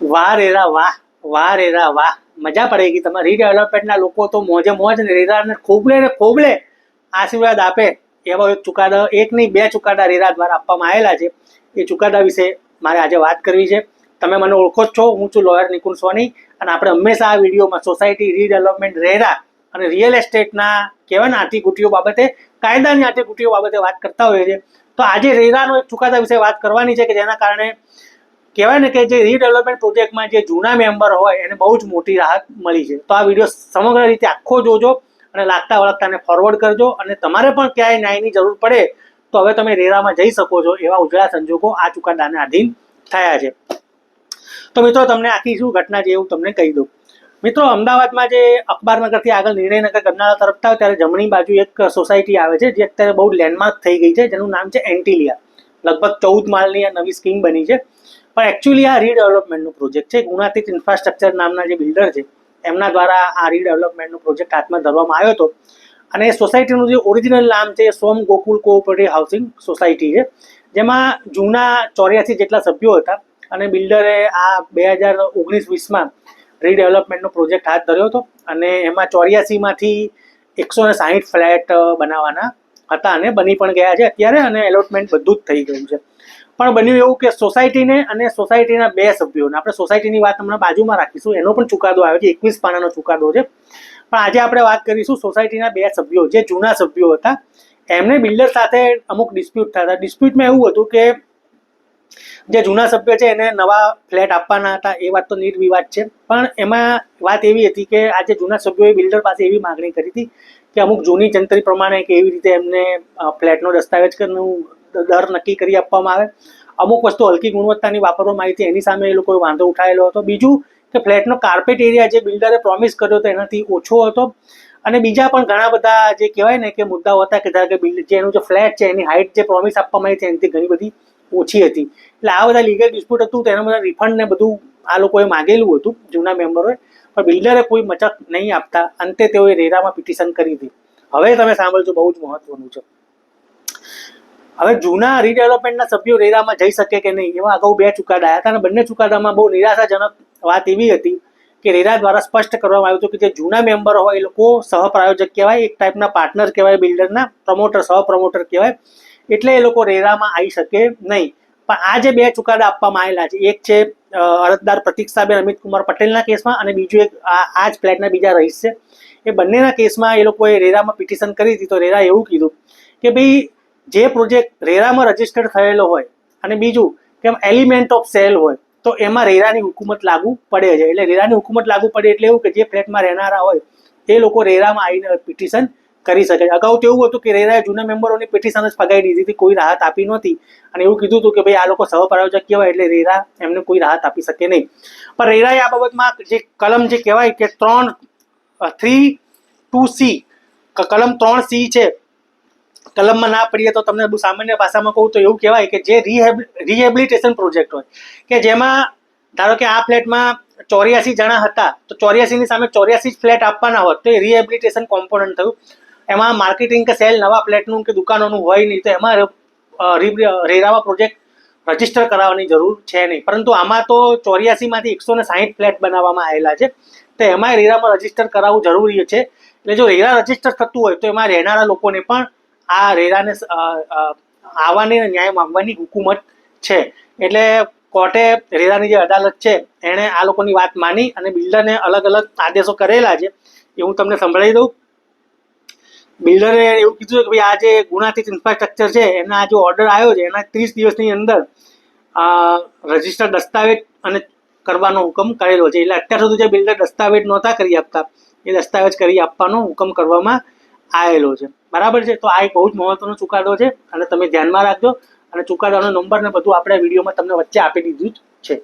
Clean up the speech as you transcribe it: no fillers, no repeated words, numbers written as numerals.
વાહ રેરા વાહ, વાહ રેરા વાહ, મજા પડેગી. તમારે રીડેવલપમેન્ટના લોકો તો મોજે મોજ ને રેરાને ખોબલે આશીર્વાદ આપે એવો એક ચુકાદો, એક નહીં બે ચુકાદા રેરા દ્વારા આપવામાં આવેલા છે. એ ચુકાદા વિશે મારે આજે વાત કરવી છે. તમે મને ઓળખો જ છો, હું છું લોયર નિકુંજ સોની, અને આપણે હંમેશા આ વિડીયોમાં સોસાયટી રીડેવલપમેન્ટ રેરા અને રિયલ એસ્ટેટના કહેવાય ને આંટીઘૂંટીઓ બાબતે, કાયદાની આંટીઘૂંટીઓ બાબતે વાત કરતા હોઈએ છીએ. તો આજે રેરાનો એક ચુકાદા વિશે વાત કરવાની છે કે જેના કારણે કહેવાય ને કે જે રીડેવલપમેન્ટ પ્રોજેક્ટમાં જે જૂના મેમ્બર હોય એને બહુ જ મોટી રાહત મળી છે. તો આ વિડીયો સમગ્ર રીતે આખો જોજો અને લાગતા વળગતાને ફોરવર્ડ કરજો. અને તમારે પણ ક્યાંય ન્યાયની જરૂર પડે તો હવે તમે રેરામાં જઈ શકો છો એવા ઉજળા સંજોગો આ ચુકાદાને આધીન થયા છે. તો મિત્રો તમને આખી શું ઘટના છે એવું તમને કહી દઉં. મિત્રો, અમદાવાદમાં જે અખબારનગરથી આગળ નિર્ણયનગર ગરનાળા તરફ થાવ ત્યારે જમણી બાજુ એક સોસાયટી આવે છે જે અત્યારે બહુ લેન્ડમાર્ક થઈ ગઈ છે, જેનું નામ છે એન્ટિલિયા. લગભગ 14 માળની આ નવી સ્કીમ બની છે. પણ એકચ્યુઅલી આ રીડેવલપમેન્ટનો પ્રોજેક્ટ છે. ગુણાતીત ઇન્ફ્રાસ્ટ્રક્ચર નામના જે બિલ્ડર છે એમના દ્વારા આ રીડેવલપમેન્ટનો પ્રોજેક્ટ હાથમાં ધરવામાં આવ્યો હતો. અને એ સોસાયટીનું જે ઓરિજિનલ નામ છે એ સોમ ગોકુલ કોઓપરેટિવ હાઉસિંગ સોસાયટી છે, જેમાં જૂના 84 જેટલા સભ્યો હતા. અને બિલ્ડરે આ 2019-20માં રીડેવલપમેન્ટનો પ્રોજેક્ટ હાથ ધર્યો હતો. અને એમાં 84માંથી 160 ફ્લેટ બનાવવાના હતા અને બની પણ ગયા છે અત્યારે, અને એલોટમેન્ટ બધું જ થઈ ગયું છે. પણ બન્યું એવું કે સોસાયટીને અને સોસાયટીના 2 સભ્યોને, આપણે સોસાયટીની વાત હમણાં બાજુમાં રાખીશું, એનો પણ ચુકાદો આવ્યો છે, 21 પાનાનો ચુકાદો છે. પણ આજે આપણે વાત કરીશું સોસાયટીના 2 સભ્યો જે જૂના સભ્યો હતા, એમને બિલ્ડર સાથે અમુક ડિસ્પ્યુટ થયા હતા. ડિસ્પ્યુટમાં એવું હતું કે જે જૂના સભ્ય છે એને નવા ફ્લેટ આપવાના હતા, એ વાત તો નિર્વિવાદ છે. પણ એમાં વાત એવી હતી કે આજે જૂના સભ્યોએ બિલ્ડર પાસે એવી માગણી કરી હતી કે અમુક જૂની જંત્રી પ્રમાણે કે એવી રીતે એમને ફ્લેટનો દસ્તાવેજ દર નક્કી કરી આપવામાં આવે. અમુક વસ્તુ હલકી ગુણવત્તાની વાપરવામાં આવી હતી, એની સામે એ લોકોએ વાંધો ઉઠાવેલો હતો. બીજું કે ફ્લેટનો કાર્પેટ એરિયા જે બિલ્ડરે પ્રોમિસ કર્યો હતો એનાથી ઓછો હતો. અને બીજા પણ ઘણા બધા જે કહેવાય ને કે મુદ્દાઓ હતા કે ધારો કે જે એનું જે ફ્લેટ છે એની હાઇટ જે પ્રોમિસ આપવામાં આવી હતી એનાથી ઘણી બધી ઓછી હતી. એટલે આ બધા લીગલ ડિસ્પ્યુટ હતું, તો એના બધા રિફંડ ને બધું આ લોકોએ માગેલું હતું જૂના મેમ્બરોએ. પણ બિલ્ડરે કોઈ મચક નહીં આપતા અંતે તેઓએ રેરામાં પિટિશન કરી હતી. હવે તમે સાંભળજો, બહુ જ મહત્વનું છે. હવે જૂના રીડેવલપમેન્ટના સભ્યો રેરામાં જઈ શકે કે નહીં એવા અગાઉ 2 ચુકાદા આવ્યા હતા. અને બંને ચુકાદામાં બહુ નિરાશાજનક વાત એવી હતી કે રેરા દ્વારા સ્પષ્ટ કરવામાં આવ્યું હતું કે જે જૂના મેમ્બર હોય એ લોકો સહપ્રાયોજક કહેવાય, એક ટાઈપના પાર્ટનર કહેવાય, બિલ્ડરના પ્રમોટર સહપ્રમોટર કહેવાય, એટલે એ લોકો રેરામાં આવી શકે નહીં. પણ આ જે 2 ચુકાદા આપવામાં આવેલા છે, એક છે અરજદાર પ્રતીક્ષાબેન અમિતકુમાર પટેલના કેસમાં, અને બીજું એક આ જ ફ્લેટના બીજા રહીશ છે. એ બંનેના કેસમાં એ લોકોએ રેરામાં પિટિશન કરી હતી. તો રેરાએ એવું કીધું કે ભાઈ જે પ્રોજેક્ટ રેરામાં રજીસ્ટર્ડ થયેલો હોય અને બીજું કે એલિમેન્ટ ઓફ સેલ હોય તો એમાં રેરાની હુકુમત લાગુ પડે છે. એટલે રેરાની હુકુમત લાગુ પડે એટલે એવું કે જે ફ્લેટમાં રહેનારા હોય એ લોકો રેરામાં આવીને પિટિશન કરી શકે. અગાઉ તો એવું હતું કે રેરાએ જૂના મેમ્બરોની પિટિશન જ ફગાવી દીધી હતી, કોઈ રાહત આપી નહોતી. અને એવું કીધું હતું કે ભાઈ આ લોકો સહપ્રાયોજક કહેવાય એટલે રેરા એમને કોઈ રાહત આપી શકે નહીં. પણ રેરાએ આ બાબતમાં જે કલમ જે કહેવાય કે 3(2)(c) કલમ 3(c) છે, કલમમાં ના પડીએ તો તમને બહુ સામાન્ય ભાષામાં કહું તો એવું કહેવાય કે જે રિહેબિલિટેશન પ્રોજેક્ટ હોય કે જેમાં ધારો કે આ ફ્લેટમાં 84 જણા હતા તો 84ની સામે 84 ફ્લેટ આપવાના હોત તો એ રિહેબિલિટેશન કોમ્પોનન્ટ થયું. એમાં માર્કેટિંગ કે સેલ નવા ફ્લેટનું કે દુકાનોનું હોય નહીં, તો એમાં રેરામાં પ્રોજેક્ટ રજીસ્ટર કરાવવાની જરૂર છે નહીં. પરંતુ આમાં તો 84માંથી 160 ફ્લેટ બનાવવામાં આવેલા છે, તો એમાં રેરામાં રજીસ્ટર કરાવવું જરૂરી છે. એટલે જો રેરા રજીસ્ટર થતું હોય તો એમાં રહેનારા લોકોને પણ આ રેરાને આવવાની ન્યાય માંગવાની હુકુમત છે. એટલે કોર્ટે રેરાની જે અદાલત છે એણે આ લોકોની વાત માની અને બિલ્ડરને અલગ અલગ આદેશો કરેલા છે એ હું તમને સંભળાવી દઉં. બિલ્ડરે એવું કીધું કે ભાઈ આ જે ગુણાતીત ઇન્ફ્રાસ્ટ્રક્ચર છે એના જે ઓર્ડર આવ્યો છે એના 30 દિવસની અંદર રજીસ્ટર દસ્તાવેજ અને કરવાનો હુકમ કરેલો છે. એટલે અત્યાર સુધી જે બિલ્ડર દસ્તાવેજ નહોતા કરી આપતા એ દસ્તાવેજ કરી આપવાનો હુકમ કરવામાં આવેલો છે. બરાબર છે. તો આ એક બહુ જ મહત્વનો ચુકાદો છે અને તમે ધ્યાનમાં રાખજો. અને ચુકાદાનો નંબર ને બધું આપણે વિડીયોમાં તમને વચ્ચે આપી દીધું જ છે.